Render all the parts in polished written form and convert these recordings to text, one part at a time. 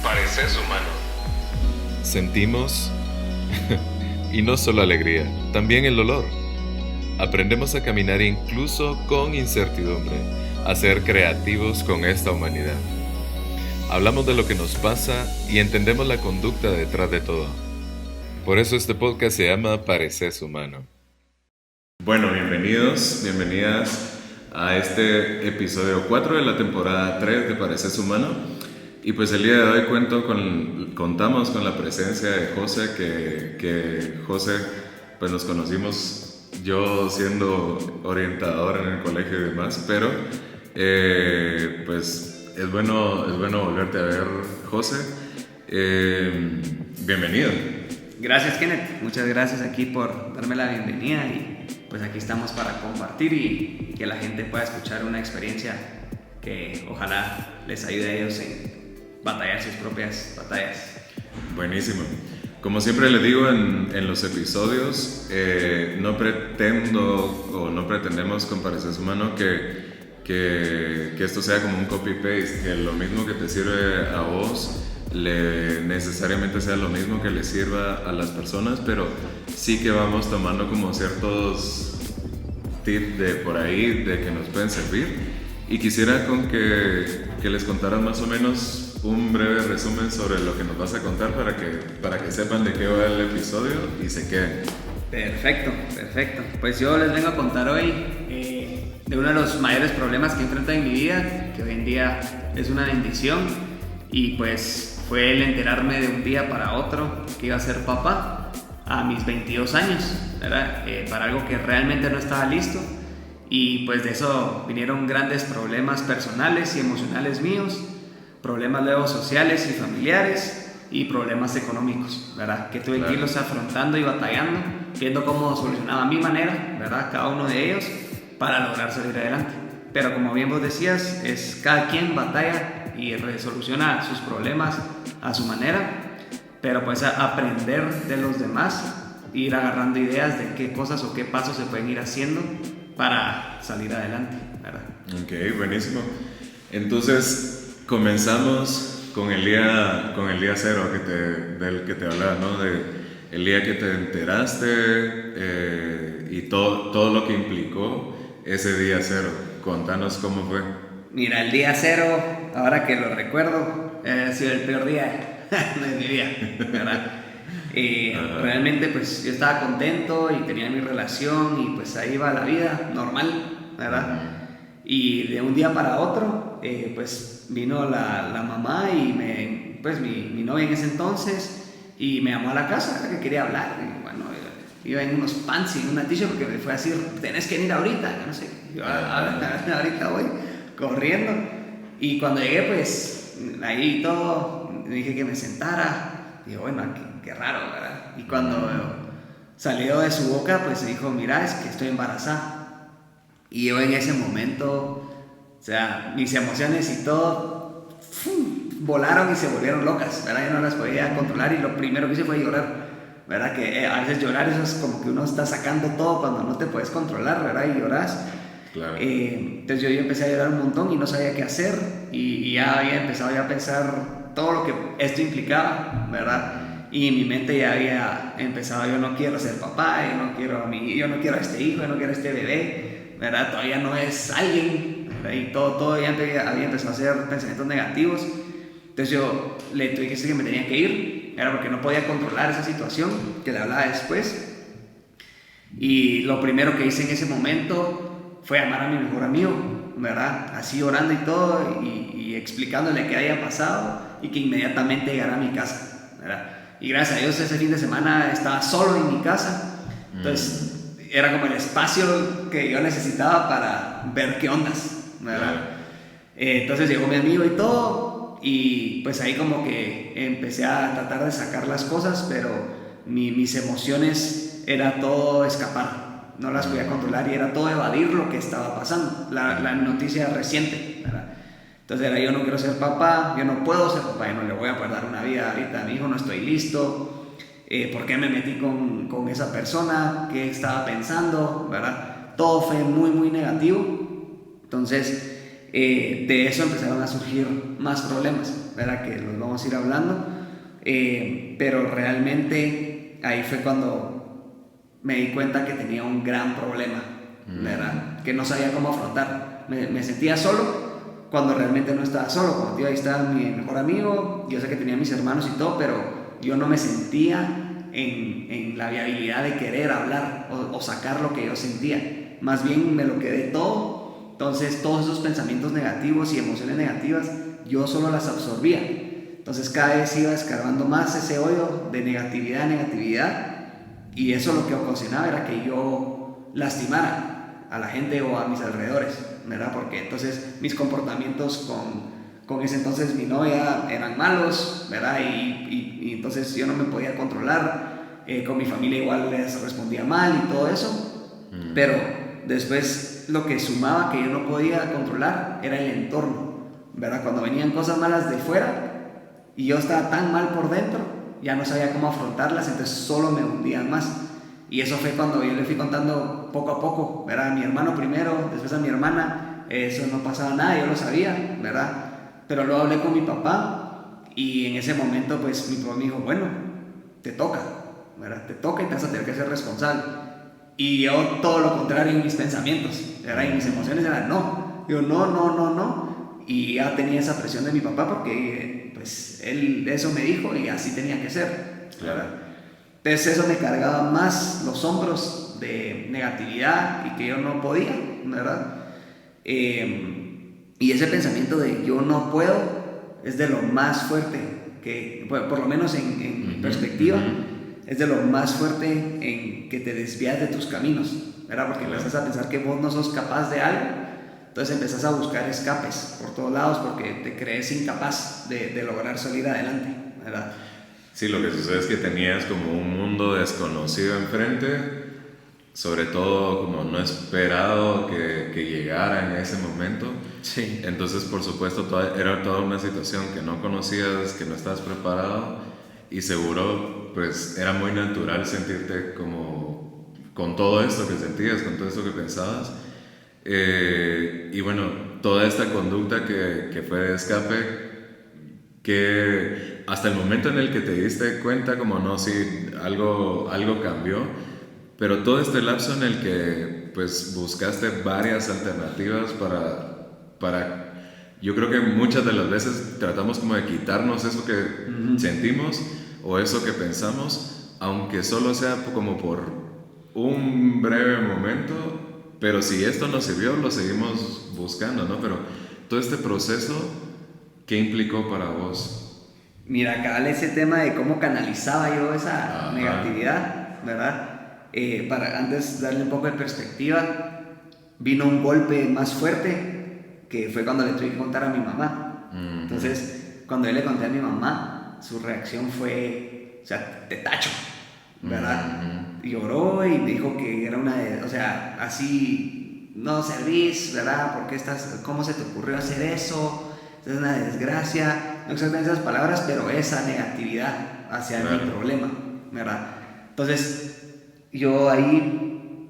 Pareces humano. Sentimos, y no solo alegría, también el dolor. Aprendemos a caminar incluso con incertidumbre, a ser creativos con esta humanidad. Hablamos de lo que nos pasa y entendemos la conducta detrás de todo. Por eso este podcast se llama Pareces humano. Bueno, bienvenidas a este episodio 4 de la temporada 3 de Pareces humano. Y pues el día de hoy contamos con la presencia de José, que José, pues nos conocimos yo siendo orientador en el colegio y demás, pero pues es bueno volverte a ver, José. Bienvenido. Gracias, Kenneth, muchas gracias aquí por darme la bienvenida y pues aquí estamos para compartir y que la gente pueda escuchar una experiencia que ojalá les ayude a ellos en batallar sus propias batallas. Buenísimo. Como siempre les digo en los episodios, no pretendemos con Pareces Humano que esto sea como un copy-paste, que lo mismo que te sirve a vos necesariamente sea lo mismo que le sirva a las personas, pero sí que vamos tomando como ciertos tips de por ahí de que nos pueden servir. Y quisiera que les contaras más o menos un breve resumen sobre lo que nos vas a contar para que sepan de qué va el episodio y se queden. Perfecto. Pues yo les vengo a contar hoy de uno de los mayores problemas que enfrento en mi vida, que hoy en día es una bendición, y pues fue el enterarme de un día para otro que iba a ser papá a mis 22 años, ¿verdad? Para algo que realmente no estaba listo. Y pues de eso vinieron grandes problemas personales y emocionales míos, problemas luego sociales y familiares y problemas económicos, ¿verdad? Que tuve que irlos afrontando y batallando, viendo cómo solucionaba a mi manera, ¿verdad? Cada uno de ellos para lograr salir adelante. Pero como bien vos decías, es cada quien batalla y resoluciona sus problemas a su manera, pero pues aprender de los demás, ir agarrando ideas de qué cosas o qué pasos se pueden ir haciendo para salir adelante, ¿verdad? Ok, buenísimo. Entonces comenzamos con el día cero del que te hablaba, ¿no? El día que te enteraste y todo lo que implicó ese día cero. Contanos cómo fue. Mira, el día cero, ahora que lo recuerdo, ha sido el peor día de mi vida, ¿verdad? Realmente pues yo estaba contento y tenía mi relación y pues ahí va la vida normal, ¿verdad? Y de un día para otro pues vino la mamá y mi novia en ese entonces, y me llamó a la casa, que quería hablar, y bueno, iba en unos pants y en una t-shirt porque me fue a decir, tenés que venir ahorita, no sé, yo ahorita voy corriendo, y cuando llegué pues ahí todo, me dije que me sentara, y bueno, qué raro, ¿verdad? Y cuando salió de su boca, pues dijo, mira, es que estoy embarazada. Y yo en ese momento, o sea, mis emociones y todo volaron y se volvieron locas, ¿verdad? Yo no las podía controlar y lo primero que hice fue llorar, ¿verdad? Que a veces llorar, eso es como que uno está sacando todo cuando no te puedes controlar, ¿verdad? Y lloras. Claro. Entonces yo empecé a llorar un montón y no sabía qué hacer, y ya había empezado a pensar todo lo que esto implicaba, ¿verdad? Y en mi mente ya había empezado, yo no quiero ser papá, yo no quiero a este hijo, yo no quiero a este bebé, ¿verdad? Todavía no es alguien, ¿verdad? Y todo ya había empezado a hacer pensamientos negativos. Entonces yo le tuve que decir que me tenía que ir, era porque no podía controlar esa situación, que le hablaba después. Y lo primero que hice en ese momento fue llamar a mi mejor amigo, ¿verdad? Así orando y todo, y explicándole qué había pasado y que inmediatamente llegara a mi casa, ¿verdad? Y gracias a Dios ese fin de semana estaba solo en mi casa, entonces era como el espacio que yo necesitaba para ver qué ondas, ¿verdad? Entonces llegó mi amigo y todo, y pues ahí como que empecé a tratar de sacar las cosas, pero mis emociones era todo escapar, no las podía controlar y era todo evadir lo que estaba pasando, la noticia reciente, ¿verdad? Entonces era, yo no quiero ser papá, yo no puedo ser papá, yo no le voy a poder dar una vida ahorita a mi hijo, no estoy listo, ¿por qué me metí con esa persona? ¿Qué estaba pensando? ¿Verdad? Todo fue muy, muy negativo. Entonces de eso empezaron a surgir más problemas, ¿verdad? Que los vamos a ir hablando, pero realmente ahí fue cuando me di cuenta que tenía un gran problema, ¿verdad? Que no sabía cómo afrontar. Me sentía solo cuando realmente no estaba solo. Como tío, ahí estaba mi mejor amigo, yo sé que tenía mis hermanos y todo, pero yo no me sentía en la viabilidad de querer hablar o sacar lo que yo sentía. Más bien me lo quedé todo. Entonces todos esos pensamientos negativos y emociones negativas yo solo las absorbía. Entonces cada vez iba escarbando más ese hoyo de negatividad, y eso lo que ocasionaba era que yo lastimara a la gente o a mis alrededores, ¿verdad? Porque entonces mis comportamientos con ese entonces mi novia eran malos, ¿verdad? Y entonces yo no me podía controlar, con mi familia igual les respondía mal y todo eso, pero después lo que sumaba que yo no podía controlar era el entorno, ¿verdad? Cuando venían cosas malas de fuera y yo estaba tan mal por dentro, ya no sabía cómo afrontarlas, entonces solo me hundían más. Y eso fue cuando yo le fui contando poco a poco, ¿verdad? A mi hermano primero, después a mi hermana. Eso no pasaba nada, yo lo sabía, ¿verdad? Pero luego hablé con mi papá y en ese momento pues mi papá me dijo, bueno, te toca, ¿verdad? Te toca y te vas a tener que ser responsable. Y yo todo lo contrario en mis pensamientos, ¿verdad? Y mis emociones eran no. Yo no. Y ya tenía esa presión de mi papá porque pues él eso me dijo y así tenía que ser, ¿verdad? Entonces eso me cargaba más los hombros de negatividad y que yo no podía, ¿verdad? Y ese pensamiento de yo no puedo es de lo más fuerte que, por lo menos en mi perspectiva, es de lo más fuerte en que te desvías de tus caminos, ¿verdad? Porque empiezas a pensar que vos no sos capaz de algo, entonces empezás a buscar escapes por todos lados porque te crees incapaz de lograr salir adelante, ¿verdad? Sí, lo que sucede es que tenías como un mundo desconocido enfrente, sobre todo como no esperado que llegara en ese momento. Sí. Entonces, por supuesto, era toda una situación que no conocías, que no estabas preparado, y seguro pues era muy natural sentirte como con todo esto que sentías, con todo esto que pensabas. Y bueno, toda esta conducta que fue de escape, que hasta el momento en el que te diste cuenta como no, sí, algo cambió, pero todo este lapso en el que pues buscaste varias alternativas para yo creo que muchas de las veces tratamos como de quitarnos eso que sentimos o eso que pensamos, aunque solo sea como por un breve momento, pero si esto nos sirvió lo seguimos buscando, ¿no? Pero todo este proceso, ¿qué implicó para vos? Mira, cabal, ese tema de cómo canalizaba yo esa negatividad, ¿verdad? Para antes darle un poco de perspectiva, vino un golpe más fuerte que fue cuando le tuve que contar a mi mamá. Entonces, cuando yo le conté a mi mamá, su reacción fue, o sea, te tacho, ¿verdad? Lloró y me dijo que era o sea, así no servís, ¿verdad? ¿Por qué cómo se te ocurrió hacer eso? Es una desgracia, no exactamente esas palabras, pero esa negatividad hacia mi problema, ¿verdad? Entonces, yo ahí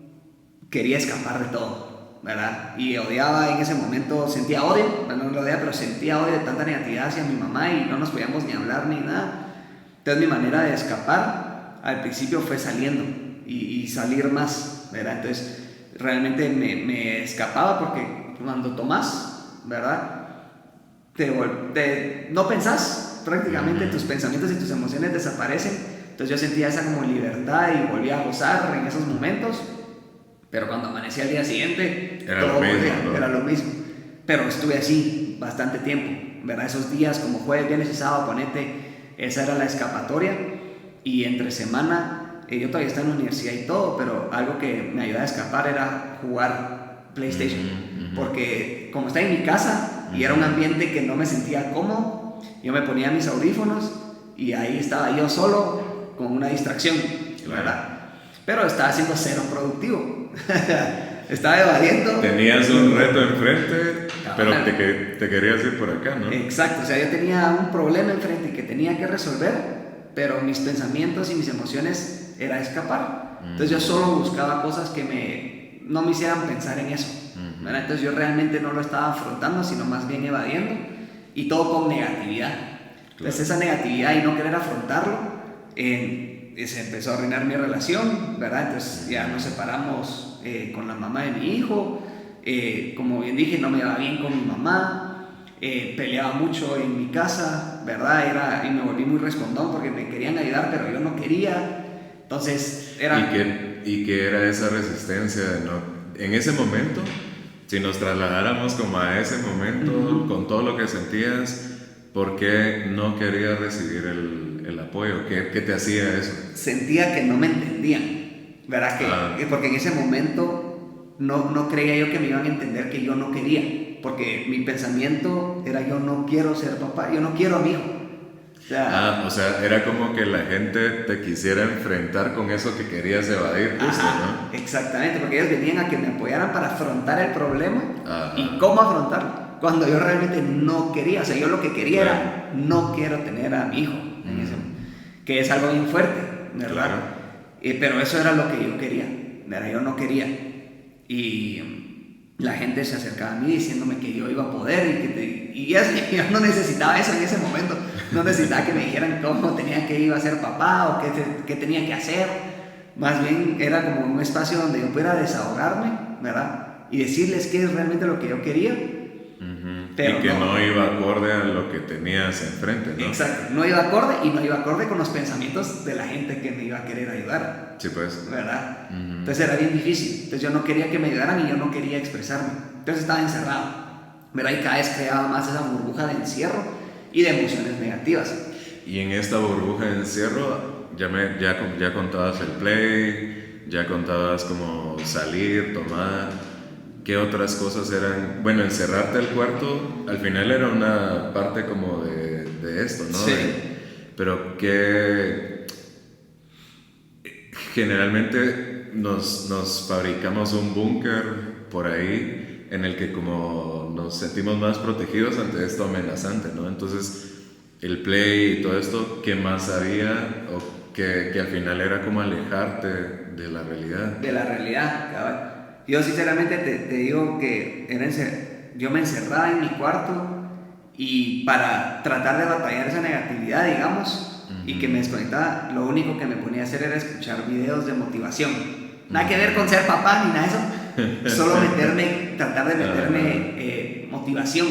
quería escapar de todo, ¿verdad? Y odiaba en ese momento, sentía odio, bueno, no lo odiaba, pero sentía odio de tanta negatividad hacia mi mamá y no nos podíamos ni hablar ni nada. Entonces mi manera de escapar al principio fue saliendo y salir más, ¿verdad? Entonces realmente me escapaba porque cuando tomás, ¿verdad? No pensás, prácticamente tus pensamientos y tus emociones desaparecen. Entonces yo sentía esa como libertad y volvía a gozar en esos momentos, pero cuando amanecía al día siguiente era lo mismo, ¿no? Era lo mismo. Pero estuve así bastante tiempo, ¿verdad? Esos días como jueves, viernes y sábado, ponete, esa era la escapatoria. Y entre semana, yo todavía estaba en la universidad y todo, pero algo que me ayudaba a escapar era jugar PlayStation, porque como estaba en mi casa y era un ambiente que no me sentía cómodo, yo me ponía mis audífonos y ahí estaba yo solo con una distracción, ¿verdad? Pero estaba siendo cero productivo. Estaba evadiendo. Tenías un reto enfrente, pero te querías ir por acá, ¿no? Exacto, o sea, yo tenía un problema enfrente que tenía que resolver, pero mis pensamientos y mis emociones era escapar. Entonces yo solo buscaba cosas que no me hicieran pensar en eso, ¿verdad? Entonces yo realmente no lo estaba afrontando, sino más bien evadiendo, y todo con negatividad, Entonces esa negatividad y no querer afrontarlo, se empezó a arruinar mi relación, ¿verdad? Entonces ya nos separamos con la mamá de mi hijo. Como bien dije, no me iba bien con mi mamá. Peleaba mucho en mi casa, ¿verdad? Y me volví muy respondón porque me querían ayudar, pero yo no quería. Entonces era... ¿Y qué era esa resistencia de no? En ese momento, si nos trasladáramos como a ese momento, con todo lo que sentías, ¿por qué no querías recibir el apoyo? ¿Qué te hacía eso? Sentía que no me entendían, ¿verdad? Porque en ese momento no creía yo que me iban a entender que yo no quería, porque mi pensamiento era: yo no quiero ser papá, yo no quiero a mi hijo. O sea, era como que la gente te quisiera enfrentar con eso que querías evadir, justo, ¿no? Exactamente, porque ellos venían a que me apoyaran para afrontar el problema y cómo afrontarlo, cuando yo realmente no quería. O sea, yo lo que quería era: no quiero tener a mi hijo, que es algo bien fuerte, ¿verdad? Claro. Pero eso era lo que yo quería, ¿verdad? Yo no quería. Y la gente se acercaba a mí diciéndome que yo iba a poder y yo no necesitaba eso en ese momento. No necesitaba que me dijeran cómo iba a ser papá o qué tenía que hacer. Más bien era como un espacio donde yo pudiera desahogarme, ¿verdad? Y decirles qué es realmente lo que yo quería. Pero y que no iba acorde a lo que tenías enfrente, ¿no? Exacto, no iba acorde, y no iba acorde con los pensamientos de la gente que me iba a querer ayudar. Sí, pues. ¿Verdad? Entonces era bien difícil. Entonces yo no quería que me ayudaran y yo no quería expresarme. Entonces estaba encerrado, ¿verdad? Y cada vez creaba más esa burbuja de encierro y de emociones negativas. Y en esta burbuja de encierro ya contabas el play, ya contabas como salir, tomar. ¿Qué otras cosas eran? Bueno, encerrarte al cuarto al final era una parte como de esto, ¿no? Sí. Pero que generalmente nos fabricamos un búnker por ahí en el que como nos sentimos más protegidos ante esto amenazante, ¿no? Entonces el play y todo esto, ¿qué más había? O que al final era como alejarte de la realidad. De la realidad, cabrón. Yo sinceramente te digo que yo me encerraba en mi cuarto y para tratar de batallar esa negatividad, digamos, y que me desconectaba, lo único que me ponía a hacer era escuchar videos de motivación. Nada que ver con ser papá ni nada de eso, solo tratar de meterme motivación,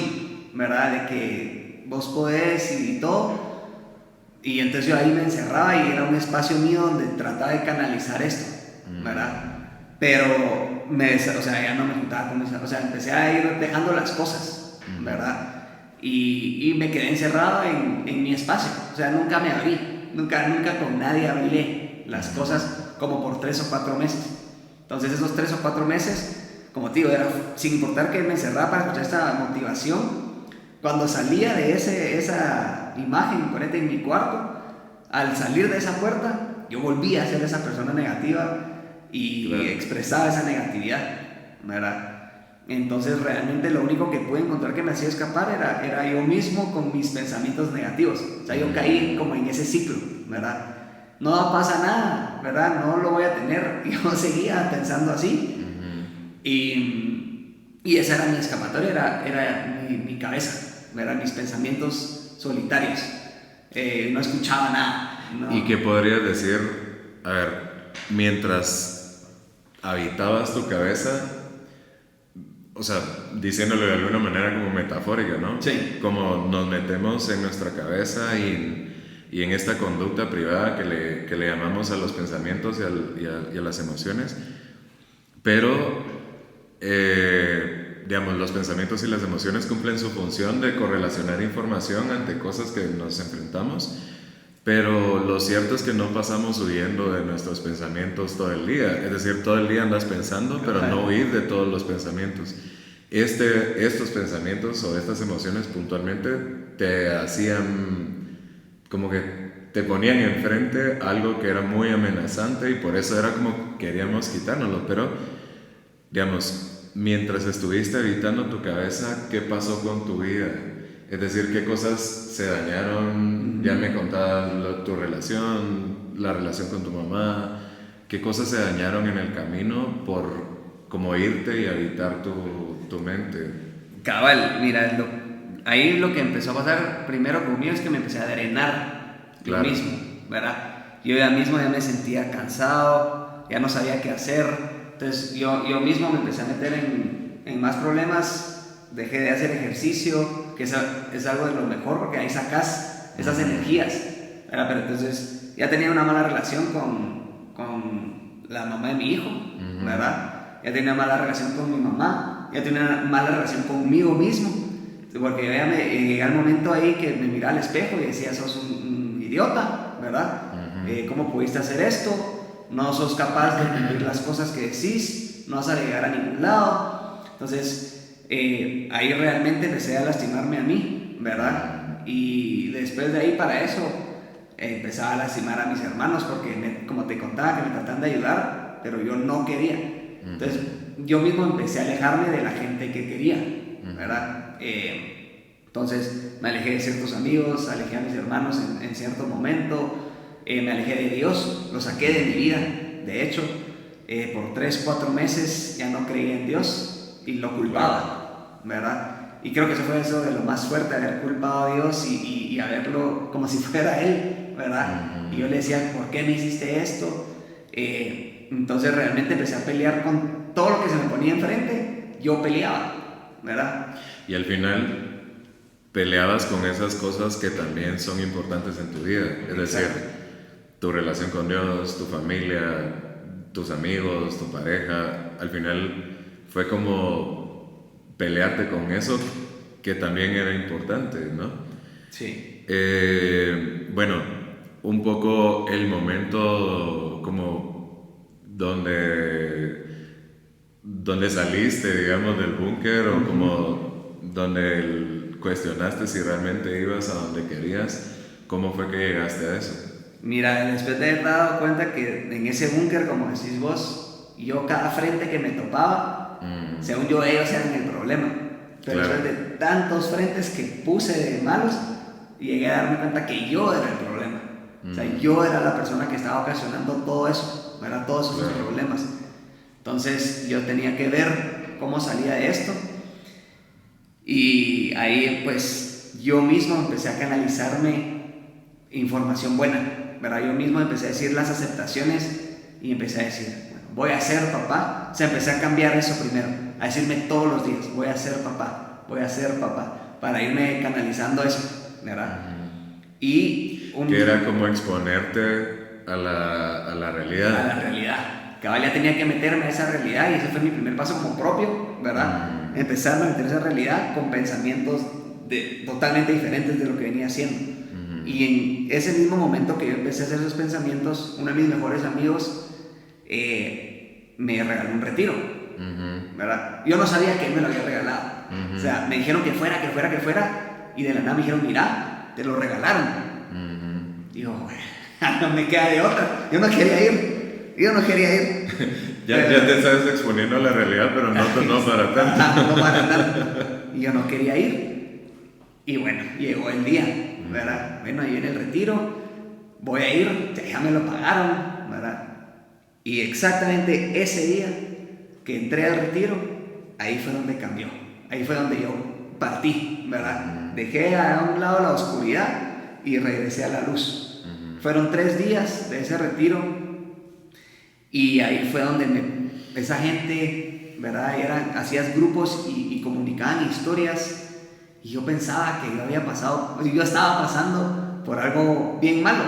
¿verdad? De que vos podés y todo. Y entonces yo ahí me encerraba y era un espacio mío donde trataba de canalizar esto, ¿verdad? Pero ya no me juntaba con mis... O sea, empecé a ir dejando las cosas, ¿verdad? Y me quedé encerrado en mi espacio. O sea, nunca me abrí, nunca con nadie abrí las cosas como por 3 o 4 meses. Entonces esos 3 o 4 meses, como te digo, era sin importar que me encerraba para escuchar esta motivación. Cuando salía de esa imagen, ponete en mi cuarto, al salir de esa puerta, yo volvía a ser esa persona negativa y expresaba esa negatividad, ¿verdad? Entonces realmente lo único que pude encontrar que me hacía escapar era yo mismo con mis pensamientos negativos. O sea, yo caí como en ese ciclo, ¿verdad? No pasa nada, ¿verdad? No lo voy a tener. Yo seguía pensando así. Y esa era mi escapatoria, era mi cabeza, ¿verdad? Mis pensamientos solitarios. No escuchaba nada. No. ¿Y qué podrías decir? A ver, mientras habitabas tu cabeza, o sea, diciéndolo de alguna manera como metafórica, ¿no? Sí. Como nos metemos en nuestra cabeza y en esta conducta privada que le llamamos a los pensamientos y a las emociones, pero digamos, los pensamientos y las emociones cumplen su función de correlacionar información ante cosas que nos enfrentamos. Pero lo cierto es que no pasamos huyendo de nuestros pensamientos todo el día. Es decir, todo el día andas pensando, pero no huir de todos los pensamientos. Estos pensamientos o estas emociones puntualmente te hacían como que te ponían enfrente algo que era muy amenazante y por eso era como queríamos quitárnoslo. Pero, digamos, mientras estuviste habitando tu cabeza, ¿qué pasó con tu vida? Es decir, ¿qué cosas se dañaron? Ya me contabas tu relación, la relación con tu mamá. ¿Qué cosas se dañaron en el camino por como irte y habitar tu mente? Cabal, mira, ahí lo que empezó a pasar primero conmigo es que me empecé a drenar Claro. yo mismo, ¿verdad? Yo ya mismo ya me sentía cansado, ya no sabía qué hacer, entonces yo mismo me empecé a meter en más problemas, dejé de hacer ejercicio, que es algo de lo mejor porque ahí sacas esas energías, ¿verdad? Pero entonces ya tenía una mala relación con la mamá de mi hijo, ¿verdad? Ya tenía una mala relación con mi mamá, ya tenía una mala relación conmigo mismo, porque yo ya llegué al momento ahí que me miraba al espejo y decía, sos un idiota, ¿verdad? ¿Cómo pudiste hacer esto? No sos capaz de cumplir las cosas que decís, no vas a llegar a ningún lado. Entonces, ahí realmente empecé a lastimarme a mí, ¿verdad? Y después de ahí para eso, empezaba a lastimar a mis hermanos porque, como te contaba, que me trataban de ayudar, pero yo no quería. Entonces, yo mismo empecé a alejarme de la gente que quería, ¿verdad? Entonces, me alejé de ciertos amigos, alejé a mis hermanos en cierto momento. Me alejé de Dios, lo saqué de mi vida. De hecho, por 3-4 meses ya no creía en Dios y lo culpaba, ¿verdad? Y creo que eso fue eso de lo más fuerte, haber culpado a Dios y a verlo como si fuera Él, ¿verdad? Y yo le decía, ¿por qué me hiciste esto? Entonces realmente empecé a pelear con todo lo que se me ponía enfrente, yo peleaba, ¿verdad? Y al final peleabas con esas cosas que también son importantes en tu vida, es decir, tu relación con Dios, tu familia, tus amigos, tu pareja. Al final fue como pelearte con eso que también era importante, ¿no? Sí. Bueno, un poco el momento como donde saliste, digamos, del búnker, o como donde cuestionaste si realmente ibas a donde querías. ¿Cómo fue que llegaste a eso? Mira, después de haber dado cuenta que en ese búnker, como decís vos, yo cada frente que me topaba, según yo, ellos eran el problema. Pero Claro. después de tantos frentes que puse de malos, llegué a darme cuenta que yo era el problema. O sea, yo era la persona que estaba ocasionando todo eso, ¿verdad? Todos esos problemas. Entonces yo tenía que ver cómo salía de esto. Y ahí pues yo mismo empecé a canalizarme información buena, ¿verdad? Yo mismo empecé a decir las aceptaciones y empecé a decir, bueno, voy a ser papá. O sea, empecé a cambiar eso primero, a decirme todos los días, voy a ser papá, para irme canalizando eso, ¿verdad? Y que era como exponerte a la realidad. A la realidad. Cabal, ya tenía que meterme a esa realidad y ese fue mi primer paso como propio, ¿verdad? Empezar a meter esa realidad con pensamientos totalmente diferentes de lo que venía haciendo. Y en ese mismo momento que yo empecé a hacer esos pensamientos, uno de mis mejores amigos me regaló un retiro, ¿verdad? Yo no sabía que él me lo había regalado. O sea, me dijeron que fuera, y de la nada me dijeron, mira, te lo regalaron. Digo, bueno, no me queda de otra. Yo no quería ir. Ya te estás exponiendo a la realidad, pero no para tanto. No para tanto. Y yo no quería ir. Y bueno, llegó el día, ¿verdad? Bueno, ahí en el retiro, voy a ir, ya me lo pagaron, ¿verdad? Y exactamente ese día que entré al retiro, ahí fue donde cambió. Ahí fue donde yo partí, ¿verdad? Dejé a un lado la oscuridad y regresé a la luz. Fueron 3 días de ese retiro y ahí fue donde esa gente, ¿verdad? Hacías grupos y comunicaban historias y yo pensaba que yo estaba pasando por algo bien malo.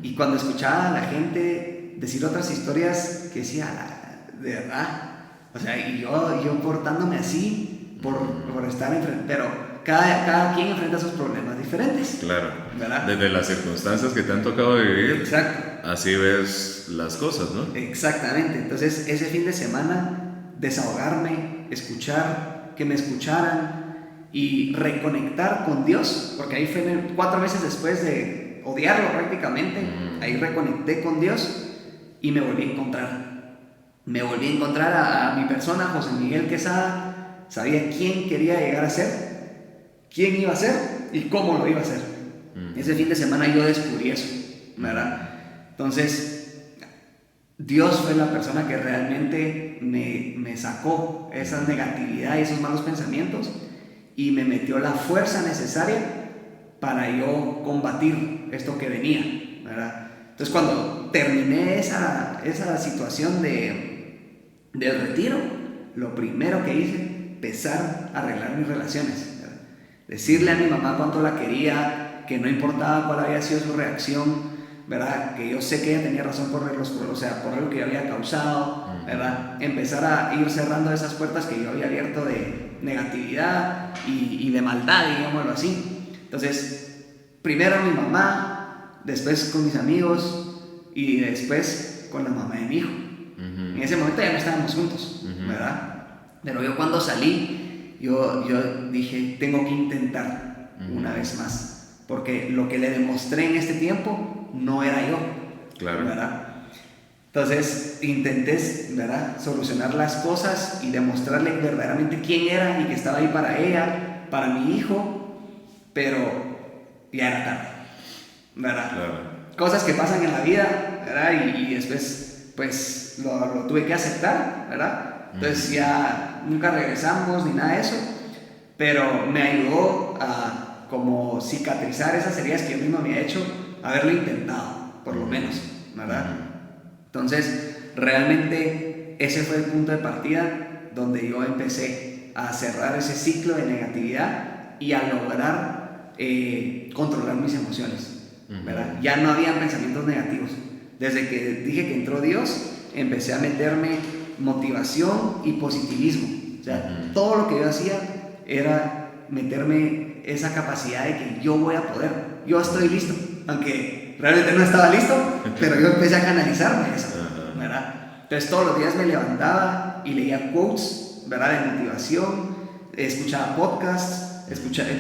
Y cuando escuchaba a la gente decir otras historias que decía, de verdad, o sea, y yo portándome así por estar enfrente, pero cada quien enfrenta sus problemas diferentes. Claro, ¿verdad? Desde las circunstancias que te han tocado vivir, Exacto. Así ves las cosas, ¿no? Exactamente. Entonces, ese fin de semana, desahogarme, escuchar, que me escucharan y reconectar con Dios, porque ahí fue 4 meses después de odiarlo prácticamente, ahí reconecté con Dios y me volví a encontrar. Me volví a encontrar a mi persona, José Miguel Quesada. Sabía quién quería llegar a ser, quién iba a ser y cómo lo iba a hacer. Ese fin de semana yo descubrí eso, ¿verdad? Entonces, Dios fue la persona que realmente me sacó esa negatividad y esos malos pensamientos y me metió la fuerza necesaria para yo combatir esto que venía, ¿verdad? Entonces cuando terminé esa situación del retiro, lo primero que hice, empezar a arreglar mis relaciones, ¿verdad? Decirle a mi mamá cuánto la quería, que no importaba cuál había sido su reacción, ¿verdad? Que yo sé que ella tenía razón por algo que yo había causado, ¿verdad? Empezar a ir cerrando esas puertas que yo había abierto de negatividad y de maldad, digámoslo así. Entonces, primero mi mamá, después con mis amigos y después con la mamá de mi hijo. En ese momento ya no estábamos juntos, ¿verdad? Pero yo cuando salí, yo dije, tengo que intentar una vez más, porque lo que le demostré en este tiempo no era yo, claro, ¿verdad? Entonces intenté, ¿verdad?, solucionar las cosas y demostrarle verdaderamente quién era y que estaba ahí para ella, para mi hijo, pero ya era tarde, ¿verdad? Claro. Cosas que pasan en la vida, ¿verdad? Y después, pues, lo tuve que aceptar, ¿verdad? Entonces ya nunca regresamos ni nada de eso, pero me ayudó a como cicatrizar esas heridas que yo mismo había hecho, haberlo intentado, por lo menos, ¿verdad? Entonces, realmente ese fue el punto de partida donde yo empecé a cerrar ese ciclo de negatividad y a lograr controlar mis emociones, ¿verdad? Ya no había pensamientos negativos. Desde que dije que entró Dios, empecé a meterme motivación y positivismo. O sea, todo lo que yo hacía era meterme esa capacidad de que yo voy a poder, yo estoy listo, aunque realmente no estaba listo, pero yo empecé a canalizarme eso, ¿verdad? Entonces todos los días me levantaba y leía quotes, ¿verdad?, de motivación, escuchaba podcasts,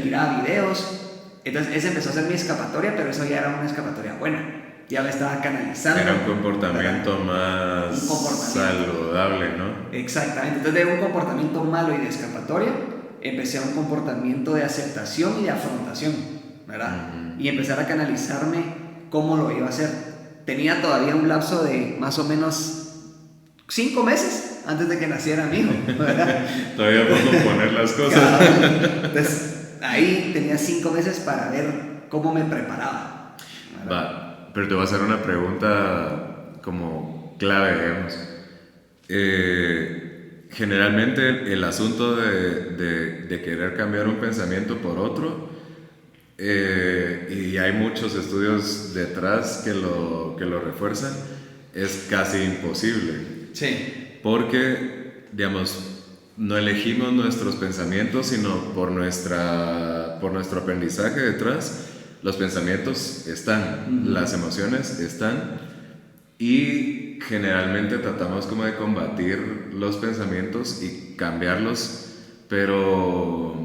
miraba videos. Entonces ese empezó a ser mi escapatoria, pero eso ya era una escapatoria buena, ya me estaba canalizando. Era un comportamiento más saludable, ¿no? Exactamente. Entonces de un comportamiento malo y de escapatoria empecé a un comportamiento de aceptación y de afrontación, ¿verdad? Y empezar a canalizarme cómo lo iba a hacer. Tenía todavía un lapso de más o menos 5 meses antes de que naciera mi hijo, ¿verdad? Todavía puedo poner las cosas. Entonces ahí tenía 5 meses para ver cómo me preparaba, ¿verdad? Va, pero te voy a hacer una pregunta como clave, digamos. Generalmente el asunto de querer cambiar un pensamiento por otro, y hay muchos estudios detrás que lo refuerzan, es casi imposible. Sí. Porque, digamos, no elegimos nuestros pensamientos, sino por nuestro aprendizaje detrás. Los pensamientos están, las emociones están, y generalmente tratamos como de combatir los pensamientos y cambiarlos, pero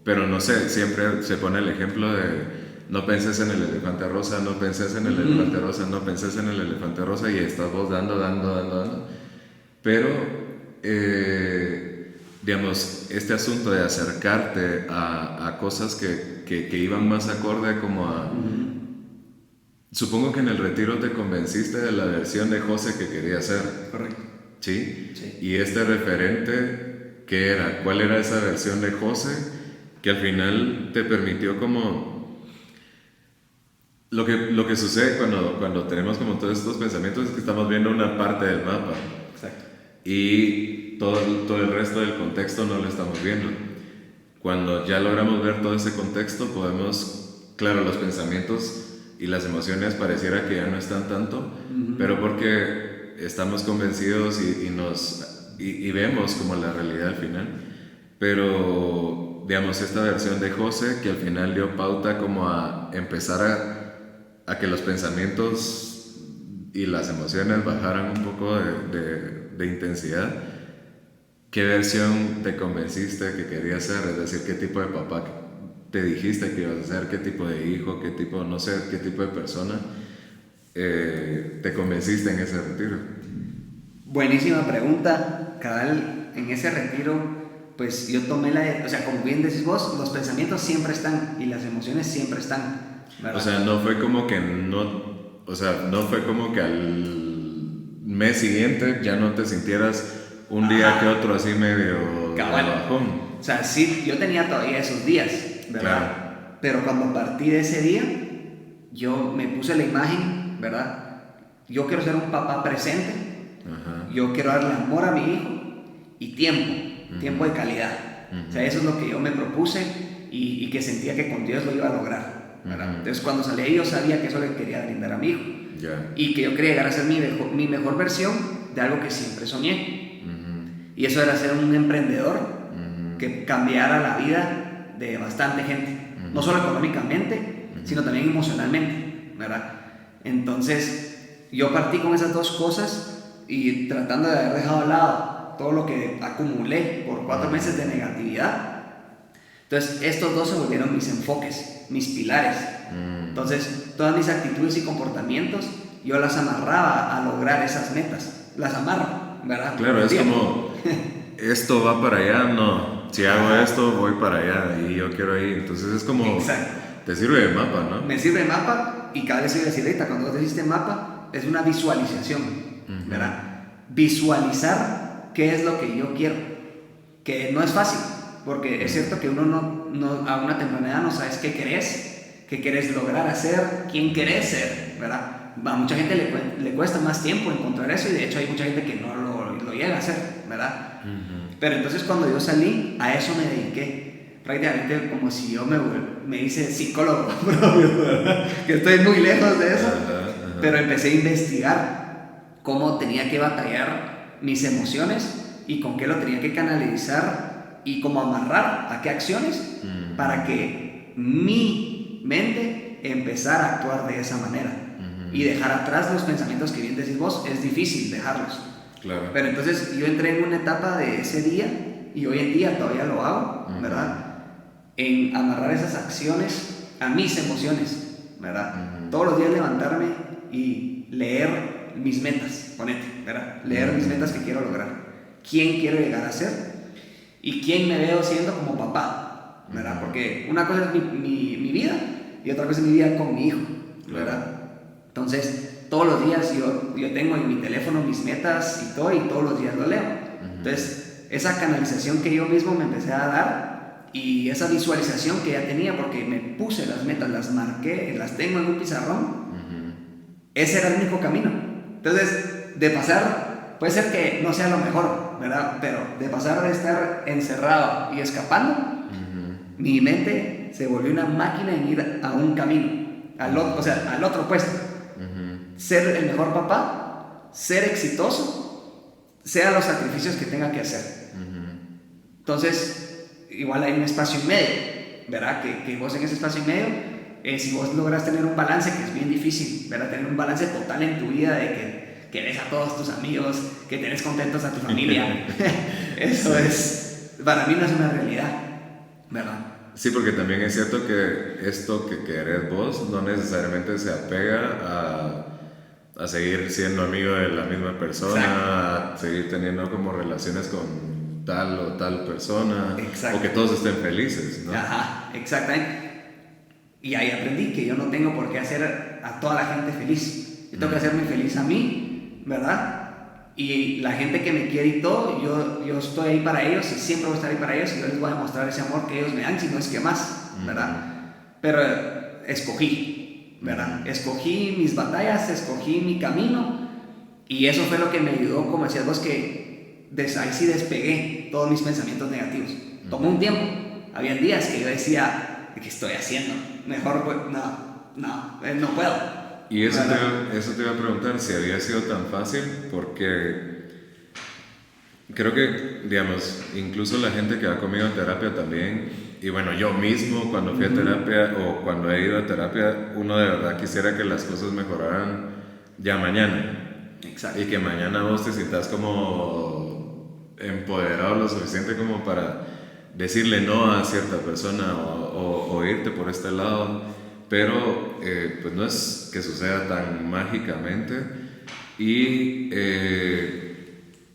no sé, siempre se pone el ejemplo de no penses en el elefante rosa, no penses en el elefante rosa, no penses en el elefante rosa, y estás vos dando, pero digamos, este asunto de acercarte a cosas que iban más acorde como a... Supongo que en el retiro te convenciste de la versión de José que quería ser. Correcto. ¿Sí? Sí. Y este referente, ¿qué era? ¿Cuál era esa versión de José que al final te permitió como... Lo que sucede cuando tenemos como todos estos pensamientos es que estamos viendo una parte del mapa. Exacto. Y todo el resto del contexto no lo estamos viendo. Cuando ya logramos ver todo ese contexto, podemos... Claro, los pensamientos y las emociones pareciera que ya no están tanto, pero porque estamos convencidos y vemos como la realidad al final. Pero digamos, esta versión de José que al final dio pauta como a empezar a que los pensamientos y las emociones bajaran un poco de intensidad. ¿Qué versión te convenciste que querías ser? Es decir, ¿qué tipo de papá te dijiste que ibas a ser? ¿Qué tipo de hijo? ¿Qué tipo, no sé, qué tipo de persona te convenciste en ese retiro? Buenísima pregunta, cabal. En ese retiro, pues yo tomé o sea, como bien decís vos, los pensamientos siempre están y las emociones siempre están, ¿verdad? O sea, no fue como que no fue como que al mes siguiente ya no te sintieras un día que otro así medio cabal. bajón. O sea, sí, yo tenía todavía esos días, ¿verdad? Claro. Pero cuando partí de ese día, yo me puse la imagen, ¿verdad? Yo quiero ser un papá presente, Ajá. yo quiero darle amor a mi hijo y tiempo de calidad. O sea, eso es lo que yo me propuse y que sentía que con Dios lo iba a lograr, ¿verdad? Entonces, cuando salí ahí, yo sabía que eso le quería brindar a mi hijo. Ya. Y que yo quería llegar a ser mi mejor versión de algo que siempre soñé. Y eso era ser un emprendedor que cambiara la vida de bastante gente. No solo económicamente, sino también emocionalmente, ¿verdad? Entonces, yo partí con esas dos cosas y tratando de haber dejado de lado todo lo que acumulé por 4 meses de negatividad. Entonces, estos dos se volvieron mis enfoques, mis pilares. Entonces, todas mis actitudes y comportamientos, yo las amarraba a lograr esas metas. Las amarro, ¿verdad? Claro, es como, esto va para allá, no. Si hago esto, voy para allá y yo quiero ir. Entonces es como, exacto. Te sirve de mapa, ¿no? Me sirve de mapa y cada vez soy así ahorita. Cuando vos decís mapa, es una visualización, ¿verdad? Visualizar qué es lo que yo quiero. Que no es fácil, porque es cierto que uno no a una temprana edad no sabes qué querés lograr hacer, quién querés ser, ¿verdad? A mucha gente le cuesta más tiempo encontrar eso y de hecho hay mucha gente que no lo llega a hacer, ¿verdad? Pero entonces cuando yo salí, a eso me dediqué. Prácticamente como si yo me hice psicólogo propio, ¿verdad? Que estoy muy lejos de eso. Pero empecé a investigar cómo tenía que batallar mis emociones y con qué lo tenía que canalizar y cómo amarrar a qué acciones para que mi mente empezara a actuar de esa manera y dejar atrás los pensamientos que bien decís vos, es difícil dejarlos. Claro. Pero entonces yo entré en una etapa de ese día y hoy en día todavía lo hago, ¿verdad? En amarrar esas acciones a mis emociones, ¿verdad? Todos los días levantarme y leer mis metas, ponete, ¿verdad? Leer mis metas que quiero lograr, quién quiero llegar a ser y quién me veo siendo como papá, ¿verdad? Porque una cosa es mi vida y otra cosa es mi vida con mi hijo, ¿verdad? Entonces, todos los días yo tengo en mi teléfono mis metas y todos los días lo leo. Entonces, esa canalización que yo mismo me empecé a dar y esa visualización que ya tenía, porque me puse las metas, las marqué, las tengo en un pizarrón, ese era el único camino. Entonces, de pasar, puede ser que no sea lo mejor, ¿verdad? Pero de pasar de estar encerrado y escapando, mi mente se volvió una máquina en ir a un camino, al otro puesto. Ser el mejor papá, ser exitoso, sea los sacrificios que tenga que hacer. Entonces, igual hay un espacio en medio, ¿verdad? Que vos en ese espacio en medio, si vos logras tener un balance, que es bien difícil, ¿verdad? Tener un balance total en tu vida de que ves a todos tus amigos, que tenés contentos a tu familia. Eso es, para mí no es una realidad, ¿verdad? Sí, porque también es cierto que esto que querés vos no necesariamente se apega a seguir siendo amigo de la misma persona, exacto, a seguir teniendo como relaciones con tal o tal persona, exacto, o que todos estén felices, ¿no? Ajá, exactamente. Y ahí aprendí que yo no tengo por qué hacer a toda la gente feliz. Yo tengo que hacerme feliz a mí, ¿verdad? Y la gente que me quiere y todo, yo estoy ahí para ellos y siempre voy a estar ahí para ellos y yo les voy a demostrar ese amor que ellos me dan, si no es que más, ¿verdad? Pero escogí, ¿verdad? Escogí mis batallas, escogí mi camino y eso fue lo que me ayudó, como decías vos, que ahí sí despegué todos mis pensamientos negativos. Tomó un tiempo, había días que yo decía, ¿qué estoy haciendo? Mejor, pues, no puedo. Y eso te iba a preguntar si había sido tan fácil, porque creo que, digamos, incluso la gente que va conmigo a terapia también, y bueno, yo mismo cuando fui a terapia o cuando he ido a terapia, uno de verdad quisiera que las cosas mejoraran ya mañana. Exacto. Y que mañana vos te sientas como empoderado lo suficiente como para decirle no a cierta persona o irte por este lado. Pero pues no es que suceda tan mágicamente y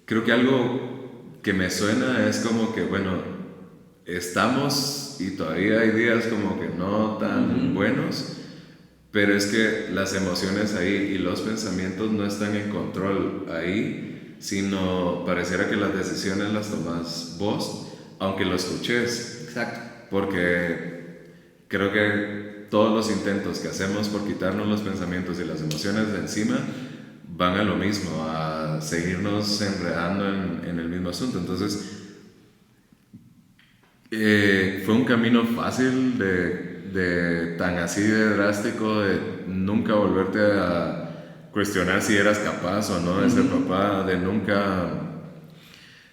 creo que algo que me suena es como que bueno, estamos y todavía hay días como que no tan buenos, pero es que las emociones ahí y los pensamientos no están en control ahí, sino pareciera que las decisiones las tomás vos, aunque lo escuches. Exacto. Porque creo que todos los intentos que hacemos por quitarnos los pensamientos y las emociones de encima van a lo mismo, a seguirnos enredando en el mismo asunto. Entonces, fue un camino fácil de tan así de drástico, de nunca volverte a cuestionar si eras capaz o no de ser papá, de nunca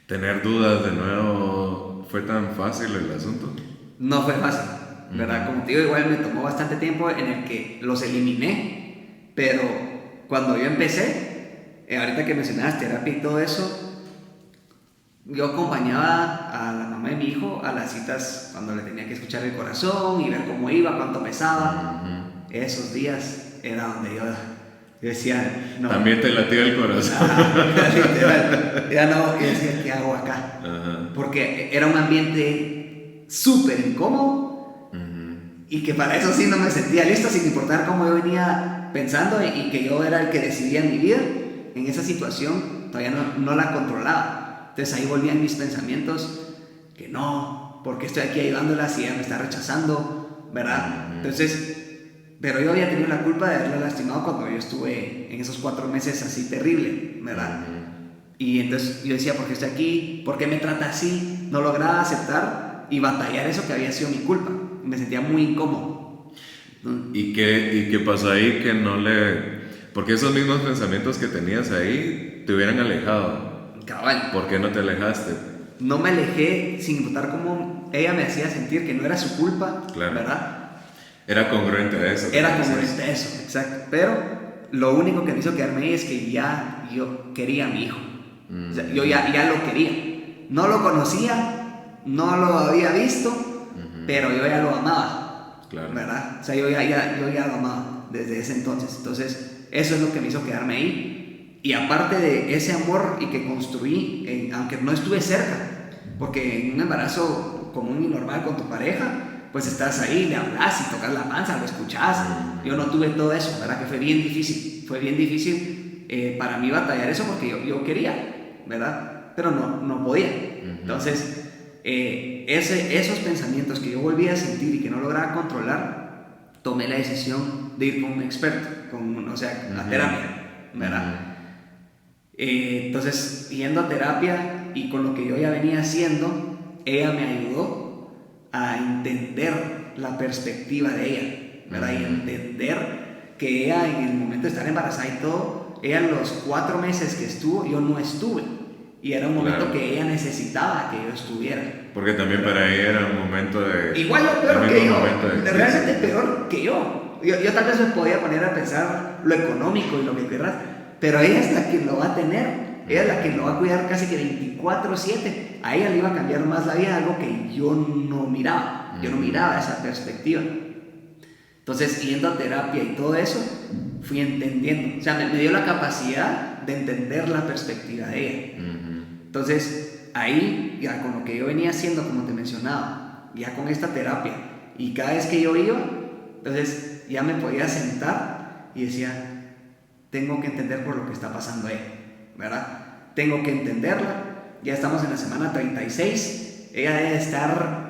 tener dudas de nuevo. ¿Fue tan fácil el asunto? No fue fácil, ¿verdad? Como te digo, igual me tomó bastante tiempo en el que los eliminé, pero cuando yo empecé, ahorita que mencionabas terapia y todo eso, yo acompañaba a la mamá de mi hijo a las citas cuando le tenía que escuchar el corazón y ver cómo iba, cuánto pesaba. Esos días era donde yo decía, no. También te latía el corazón. Literal. Ya no, yo decía, ¿qué hago acá? Porque era un ambiente súper incómodo y que para eso sí no me sentía listo, sin importar cómo yo venía pensando y que yo era el que decidía mi vida. En esa situación todavía no la controlaba. Entonces ahí volvían mis pensamientos que no, porque estoy aquí ayudándola si ella me está rechazando, ¿verdad? Entonces, pero yo había tenido la culpa de haberla lastimado cuando yo estuve en esos 4 meses así terrible, ¿verdad? Y entonces yo decía, ¿por qué estoy aquí? ¿Por qué me trata así? No lograba aceptar y batallar eso que había sido mi culpa. Me sentía muy incómodo. ¿Y qué pasó ahí que no le...? Porque esos mismos pensamientos que tenías ahí te hubieran alejado. Cabal. ¿Por qué no te alejaste? No me alejé sin importar cómo ella me hacía sentir que no era su culpa, claro. ¿verdad? Era congruente a eso. Era congruente a eso, exacto. Pero lo único que me hizo quedarme ahí es que ya yo quería a mi hijo. O sea, yo ya lo quería. No lo conocía, no lo había visto, pero yo ya lo amaba. Claro. ¿Verdad? O sea, yo ya lo amaba desde ese entonces. Entonces, eso es lo que me hizo quedarme ahí. Y aparte de ese amor y que construí, aunque no estuve cerca, porque en un embarazo común y normal con tu pareja, pues estás ahí, le hablas y tocas la panza, lo escuchas. Yo no tuve todo eso, ¿verdad? Que fue bien difícil para mí batallar eso porque yo quería, ¿verdad? Pero no podía. Entonces, esos pensamientos que yo volvía a sentir y que no lograba controlar, tomé la decisión de ir con un experto, a terapia, ¿verdad? Entonces, yendo a terapia y con lo que yo ya venía haciendo, ella me ayudó a entender la perspectiva de ella, ¿verdad? Y entender que ella en el momento de estar embarazada y todo, ella en los 4 meses que estuvo, yo no estuve. Y era un momento que ella necesitaba que yo estuviera. Porque también para ella era un momento de... Igual o peor que yo, realmente peor que yo. Yo tal vez me podía poner a pensar lo económico y lo que querrás, pero ella es la que lo va a tener. Ella es la que lo va a cuidar casi que 24/7. A ella le iba a cambiar más la vida, algo que yo no miraba. Yo no miraba esa perspectiva. Entonces, yendo a terapia y todo eso, fui entendiendo. O sea, me dio la capacidad de entender la perspectiva de ella. Entonces, ahí, ya con lo que yo venía haciendo, como te mencionaba, ya con esta terapia, y cada vez que yo iba, entonces ya me podía sentar y decía, tengo que entender por lo que está pasando ella, ¿verdad? Tengo que entenderla. Ya estamos en la semana 36. Ella debe estar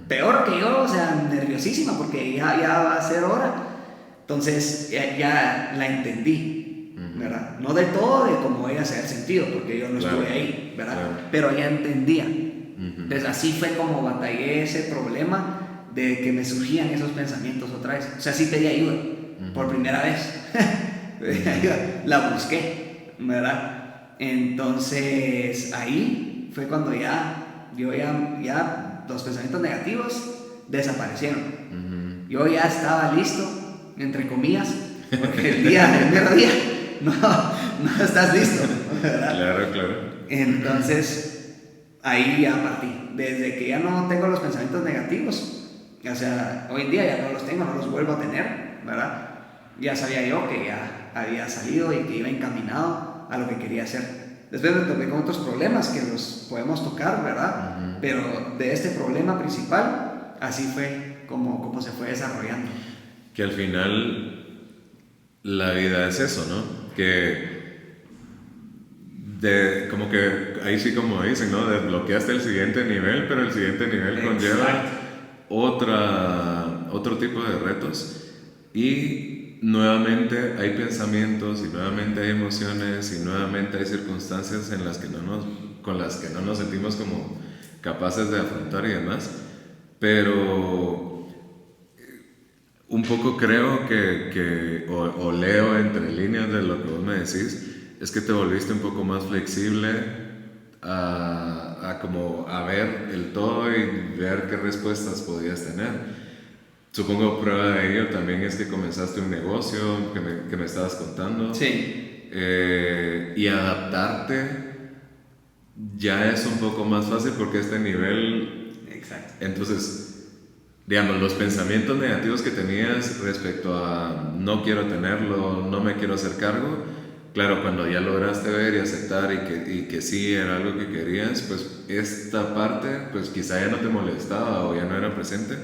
peor que yo, o sea, nerviosísima porque ya va a ser hora. Entonces ya la entendí, ¿verdad? No del todo de cómo ella se ha sentido, porque yo no estuve ahí, ¿verdad? Claro. Pero ya entendía. Entonces así fue como batallé ese problema de que me surgían esos pensamientos otra vez. O sea, sí pedí ayuda por primera vez. La busqué, ¿verdad? Entonces ahí fue cuando ya los pensamientos negativos desaparecieron. Yo ya estaba listo, entre comillas, porque el mero día no estás listo, ¿verdad? Claro. Entonces ahí ya partí. Desde que ya no tengo los pensamientos negativos, o sea, hoy en día ya no los tengo, no los vuelvo a tener, ¿verdad? Ya sabía yo que ya había salido y que iba encaminado a lo que quería hacer. Después me topé con otros problemas que los podemos tocar, ¿verdad? Pero de este problema principal, así fue como se fue desarrollando. Que al final la vida es eso, ¿no? Que como que ahí sí, como dicen, ¿no? Desbloqueaste el siguiente nivel, pero el siguiente nivel conlleva otro tipo de retos. Y nuevamente hay pensamientos, y nuevamente hay emociones, y nuevamente hay circunstancias en las que con las que no nos sentimos como capaces de afrontar y demás. Pero un poco creo o leo entre líneas de lo que vos me decís, es que te volviste un poco más flexible a ver el todo y ver qué respuestas podías tener. Supongo prueba de ello también es que comenzaste un negocio que me estabas contando. Sí. Y adaptarte ya es un poco más fácil porque este nivel... Exacto. Entonces, digamos, los pensamientos negativos que tenías respecto a no quiero tenerlo, no me quiero hacer cargo, claro, cuando ya lograste ver y aceptar y que sí era algo que querías, pues esta parte pues quizá ya no te molestaba o ya no era presente,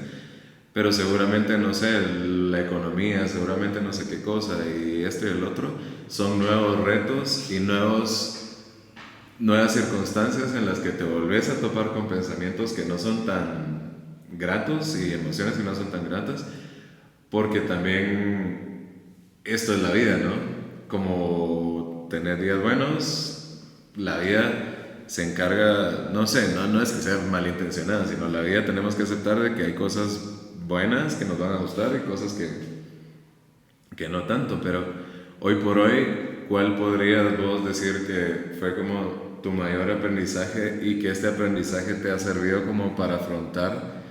pero seguramente, no sé, la economía, seguramente no sé qué cosa y esto y el otro, son nuevos retos y nuevas circunstancias en las que te volvés a topar con pensamientos que no son tan gratos y emociones que no son tan gratas, porque también esto es la vida, ¿no? Como tener días buenos, la vida se encarga, no sé, no es que sea malintencionada, sino la vida tenemos que aceptar de que hay cosas buenas que nos van a gustar y cosas que no tanto, pero hoy por hoy, ¿cuál podrías vos decir que fue como tu mayor aprendizaje y que este aprendizaje te ha servido como para afrontar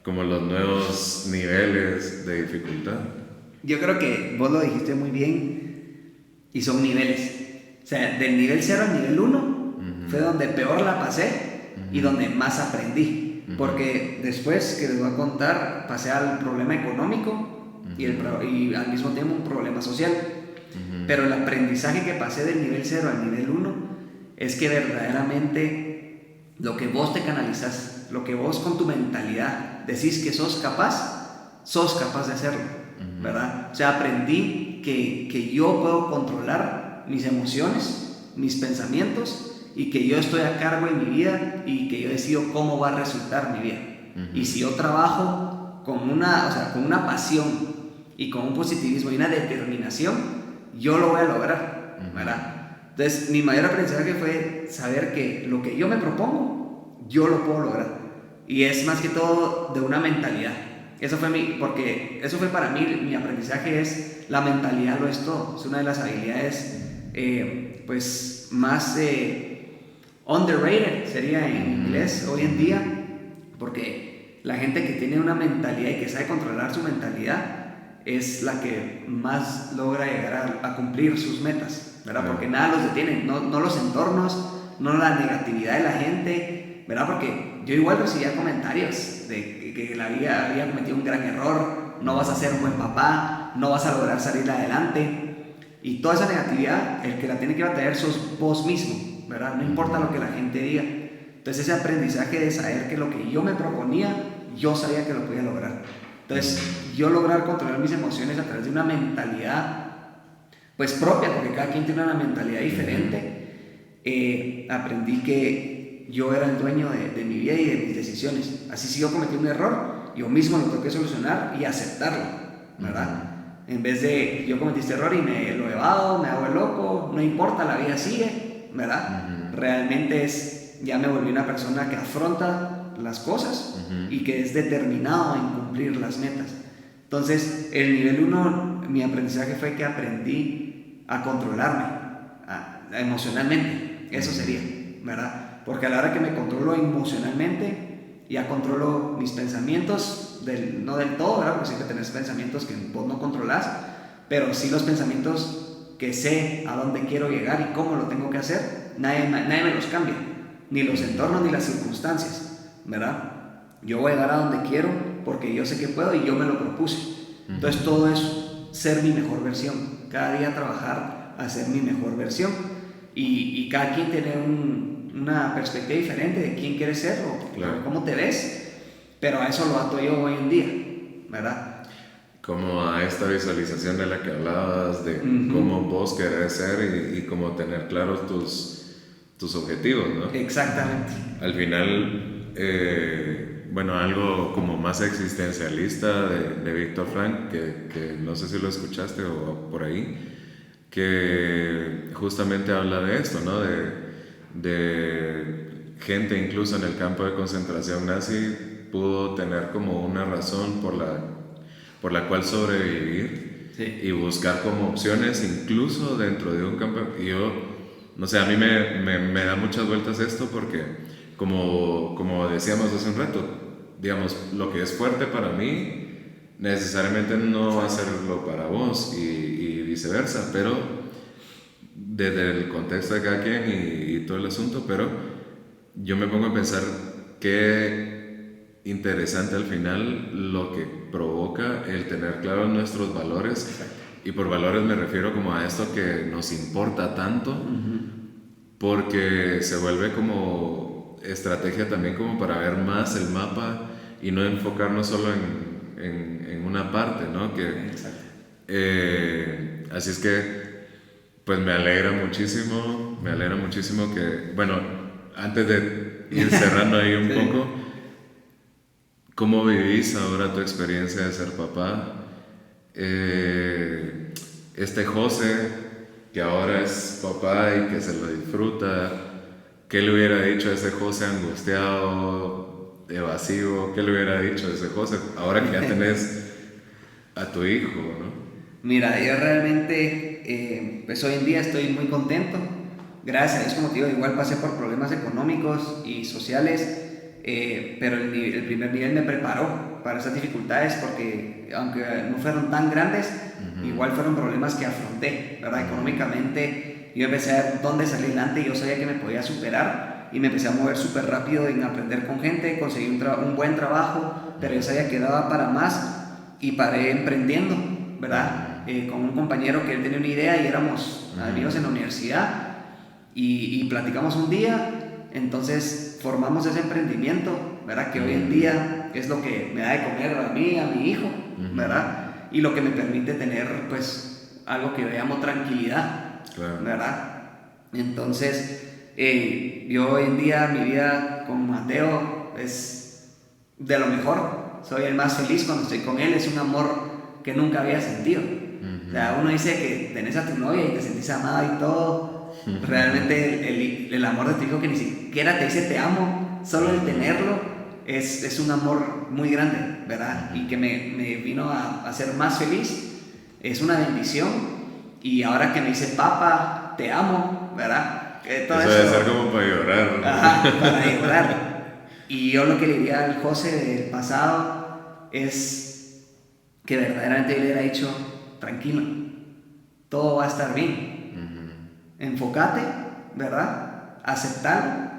como los nuevos niveles de dificultad? Yo creo que vos lo dijiste muy bien y son niveles. O sea, del nivel 0 al nivel 1 fue donde peor la pasé y donde más aprendí. Porque después, que les voy a contar, pasé al problema económico y al mismo tiempo un problema social. Pero el aprendizaje que pasé del nivel 0 al nivel 1 es que verdaderamente lo que vos te canalizas, lo que vos con tu mentalidad decís que sos capaz de hacerlo, ¿verdad? O sea, aprendí que yo puedo controlar mis emociones, mis pensamientos, y que yo estoy a cargo en mi vida y que yo decido cómo va a resultar mi vida. Y si yo trabajo con una pasión y con un positivismo y una determinación, yo lo voy a lograr, ¿verdad? Entonces, mi mayor aprendizaje fue saber que lo que yo me propongo, yo lo puedo lograr. Y es más que todo de una mentalidad. Porque eso fue para mí, mi aprendizaje es, la mentalidad lo es todo. Es una de las habilidades, pues, más underrated, sería en inglés hoy en día, porque la gente que tiene una mentalidad y que sabe controlar su mentalidad es la que más logra llegar a cumplir sus metas, ¿verdad? Porque nada los detiene, no los entornos, no la negatividad de la gente, ¿verdad? Porque yo igual recibía comentarios de que la vida había cometido un gran error, no vas a ser un buen papá, no vas a lograr salir adelante, y toda esa negatividad, el que la tiene que batallar sos vos mismo, ¿verdad? No importa lo que la gente diga. Entonces, ese aprendizaje de saber que lo que yo me proponía, yo sabía que lo podía lograr. Entonces, yo lograr controlar mis emociones a través de una mentalidad pues propia, porque cada quien tiene una mentalidad diferente, aprendí que yo era el dueño de mi vida y de mis decisiones. Así, si yo cometí un error, yo mismo lo tengo que solucionar y aceptarlo, ¿verdad? En vez de yo cometí este error y me lo evado, me hago el loco, no importa, la vida sigue, ¿verdad? Realmente ya me volví una persona que afronta las cosas y que es determinado en cumplir las metas. Entonces, el nivel 1, mi aprendizaje fue que aprendí a controlarme emocionalmente. Eso sería, ¿verdad? Porque a la hora que me controlo emocionalmente, ya controlo mis pensamientos, no del todo, ¿verdad? Porque siempre tenés pensamientos que vos no controlás, pero sí los pensamientos que sé a dónde quiero llegar y cómo lo tengo que hacer, nadie me los cambia, ni los entornos ni las circunstancias, ¿verdad? Yo voy a llegar a donde quiero porque yo sé que puedo y yo me lo propuse. Entonces, todo es ser mi mejor versión, cada día trabajar a ser mi mejor versión, y cada quien tiene una perspectiva diferente de quién quieres ser o cómo te ves, pero a eso lo ato yo hoy en día, ¿verdad? Como a esta visualización de la que hablabas, de cómo vos querés ser y cómo tener claros tus objetivos, ¿no? Exactamente. Al final, bueno, algo como más existencialista de Víctor Frank, que no sé si lo escuchaste o por ahí, que justamente habla de esto, ¿no? De gente incluso en el campo de concentración nazi pudo tener como una razón por la cual sobrevivir, sí, y buscar como opciones incluso dentro de un campo. Y yo, no sé, a mí me da muchas vueltas esto porque como decíamos hace un rato, digamos, lo que es fuerte para mí necesariamente no va a serlo para vos y viceversa, pero desde el contexto de cada quien y todo el asunto, pero yo me pongo a pensar qué interesante al final lo que provoca el tener claros nuestros valores. Exacto. Y por valores me refiero como a esto que nos importa tanto, porque se vuelve como estrategia también como para ver más el mapa y no enfocarnos solo en una parte, ¿no? Así es que pues me alegra muchísimo que, bueno, antes de ir cerrando ahí un poco, ¿cómo vivís ahora tu experiencia de ser papá? Este José, que ahora es papá y que se lo disfruta, ¿qué le hubiera dicho a ese José angustiado, evasivo? ¿Qué le hubiera dicho a ese José ahora que ya tenés a tu hijo, ¿no? Mira, yo realmente, pues hoy en día estoy muy contento. Gracias a Dios, como te digo, igual pasé por problemas económicos y sociales, pero el primer nivel me preparó para esas dificultades porque aunque no fueron tan grandes, igual fueron problemas que afronté, ¿verdad? Económicamente yo empecé a ver dónde salir adelante y yo sabía que me podía superar y me empecé a mover súper rápido en aprender con gente, conseguí un buen trabajo, pero yo sabía que daba para más y paré emprendiendo, ¿verdad? Con un compañero que él tenía una idea y éramos amigos en la universidad y platicamos un día, entonces formamos ese emprendimiento, ¿verdad? Que hoy en día es lo que me da de comer a mí, a mi hijo, ¿verdad? Y lo que me permite tener pues algo que yo llamo tranquilidad, claro, ¿verdad? Entonces yo hoy en día mi vida con Mateo es de lo mejor, soy el más feliz cuando estoy con él, es un amor que nunca había sentido. O sea, uno dice que tenés a tu novia y te sentís amada y todo. Realmente el amor de tu hijo que ni siquiera te dice te amo, solo el tenerlo es un amor muy grande, ¿verdad? Y que me vino a hacer más feliz. Es una bendición. Y ahora que me dice papá, te amo, ¿verdad? Todo eso debe ser como para llorar, ¿no? Ajá, para llorar. Y yo lo que le diría al José del pasado es que verdaderamente yo le hubiera dicho tranquilo, todo va a estar bien. Enfócate, ¿verdad? Aceptarlo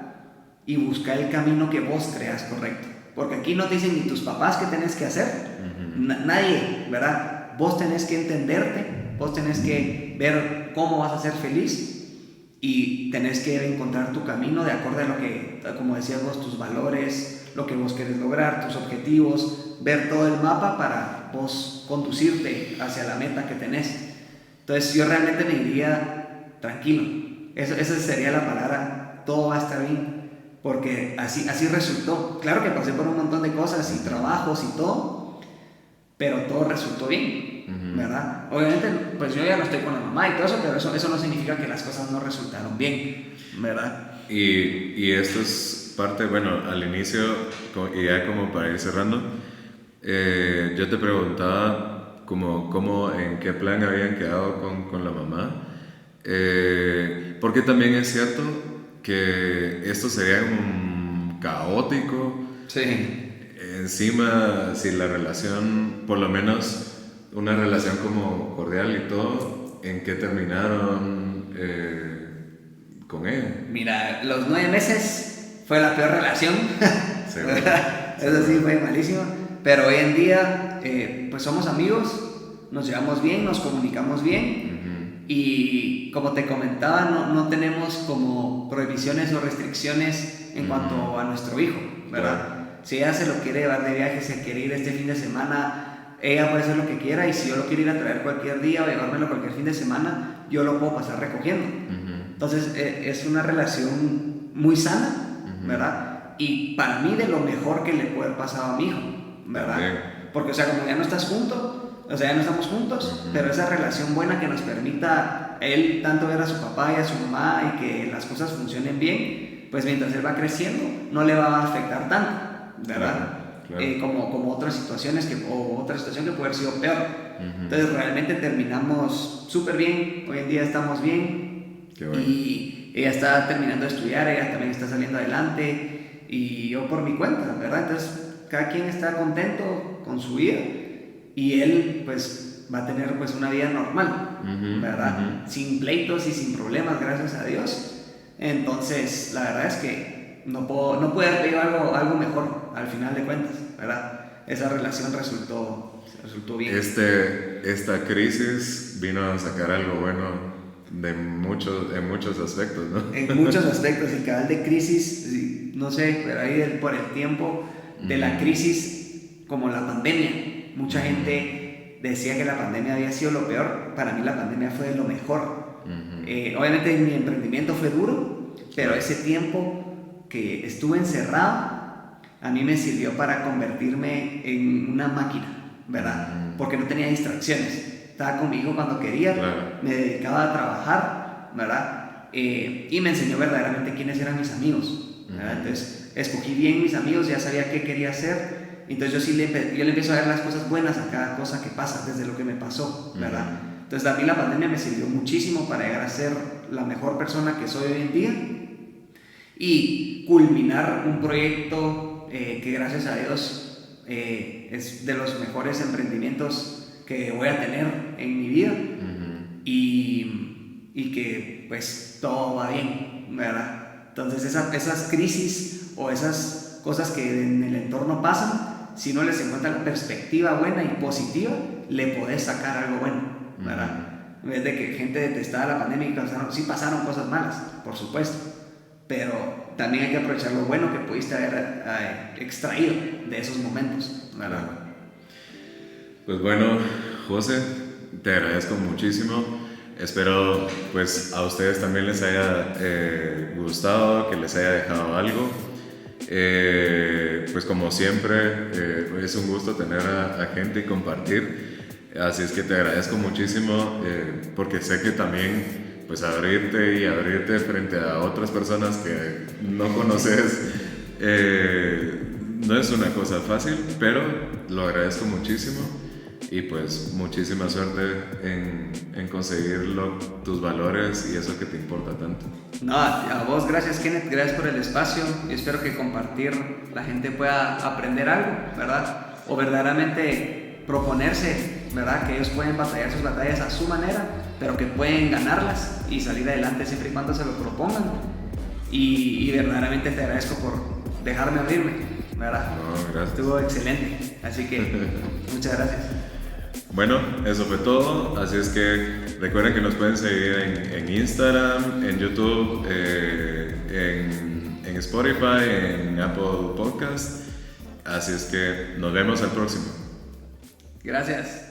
y buscar el camino que vos creas correcto. Porque aquí no te dicen ni tus papás qué tenés que hacer, nadie, ¿verdad? Vos tenés que entenderte, vos tenés que ver cómo vas a ser feliz y tenés que encontrar tu camino de acuerdo a lo que, como decías vos, tus valores, lo que vos querés lograr, tus objetivos, ver todo el mapa para vos conducirte hacia la meta que tenés. Entonces yo realmente me diría tranquilo, esa sería la palabra, todo va a estar bien, porque así resultó. Claro que pasé por un montón de cosas y trabajos y todo, pero todo resultó bien, ¿verdad? Obviamente pues yo ya no estoy con la mamá y todo eso, pero eso no significa que las cosas no resultaron bien, ¿verdad? Y esto es parte, bueno, al inicio, y ya como para ir cerrando, yo te preguntaba como en qué plan habían quedado con la mamá, porque también es cierto que esto sería como caótico. Sí. Encima, si la relación, por lo menos una relación como cordial y todo, ¿en qué terminaron con ella? Mira, los 9 meses fue la peor relación. Seguro. Eso sí fue malísimo. Pero hoy en día, pues somos amigos, nos llevamos bien, nos comunicamos bien. Y como te comentaba, no tenemos como prohibiciones o restricciones en cuanto a nuestro hijo, ¿verdad? Claro. Si ella se lo quiere llevar de viaje, se quiere ir este fin de semana, ella puede hacer lo que quiera. Y si yo lo quiero ir a traer cualquier día o llevármelo cualquier fin de semana, yo lo puedo pasar recogiendo. Entonces es una relación muy sana, ¿verdad? Y para mí de lo mejor que le puede haber pasado a mi hijo, ¿verdad? Bien. Porque, o sea, como ya no estás junto, o sea, ya no estamos juntos, pero esa relación buena que nos permita él tanto ver a su papá y a su mamá y que las cosas funcionen bien, pues mientras él va creciendo no le va a afectar tanto, ¿verdad? Claro. Como otras situaciones o otra situación que puede haber sido peor. Entonces realmente terminamos súper bien, hoy en día estamos bien. Qué bueno. Y ella está terminando de estudiar, ella también está saliendo adelante y yo por mi cuenta, ¿verdad? Entonces cada quien está contento con su vida y él pues va a tener pues una vida normal, ¿verdad? Sin pleitos y sin problemas, gracias a Dios. Entonces la verdad es que no puede haber pedido algo mejor al final de cuentas, ¿verdad? Esa relación resultó bien. Esta crisis vino a sacar algo bueno en muchos aspectos, ¿no? En muchos aspectos, en cabal de crisis, no sé, pero ahí por el tiempo de la crisis, como la pandemia, mucha gente decía que la pandemia había sido lo peor. Para mí la pandemia fue lo mejor. Obviamente mi emprendimiento fue duro, pero ese tiempo que estuve encerrado a mí me sirvió para convertirme en una máquina, ¿verdad? Porque no tenía distracciones, estaba conmigo cuando quería, me dedicaba a trabajar, ¿verdad? Y me enseñó verdaderamente quiénes eran mis amigos, ¿verdad? Entonces escogí bien mis amigos, ya sabía qué quería hacer. Entonces yo le empiezo a ver las cosas buenas a cada cosa que pasa, desde lo que me pasó, ¿verdad? Entonces a mí la pandemia me sirvió muchísimo para llegar a ser la mejor persona que soy hoy en día y culminar un proyecto que gracias a Dios es de los mejores emprendimientos que voy a tener en mi vida y que pues todo va bien, ¿verdad? Entonces esas crisis o esas cosas que en el entorno pasan, si no les encuentra la perspectiva buena y positiva, le podés sacar algo bueno, ¿verdad? En vez de que gente detestaba la pandemia y sí pasaron cosas malas, por supuesto, pero también hay que aprovechar lo bueno que pudiste haber extraído de esos momentos, ¿verdad? Pues bueno, José, te agradezco muchísimo. Espero pues a ustedes también les haya gustado, que les haya dejado algo. Pues como siempre es un gusto tener a gente y compartir, así es que te agradezco muchísimo porque sé que también pues abrirte frente a otras personas que no conoces no es una cosa fácil, pero lo agradezco muchísimo y pues muchísima suerte en conseguir tus valores y eso que te importa tanto. No, a vos gracias Kenneth, gracias por el espacio y espero que compartir la gente pueda aprender algo, ¿verdad? O verdaderamente proponerse, ¿verdad? Que ellos pueden batallar sus batallas a su manera, pero que pueden ganarlas y salir adelante siempre y cuando se lo propongan. Y verdaderamente te agradezco por dejarme abrirme, ¿verdad? No, gracias. Estuvo excelente, así que muchas gracias. Bueno, eso fue todo, así es que recuerden que nos pueden seguir en Instagram, en YouTube, en Spotify, en Apple Podcast, así es que nos vemos al próximo. Gracias.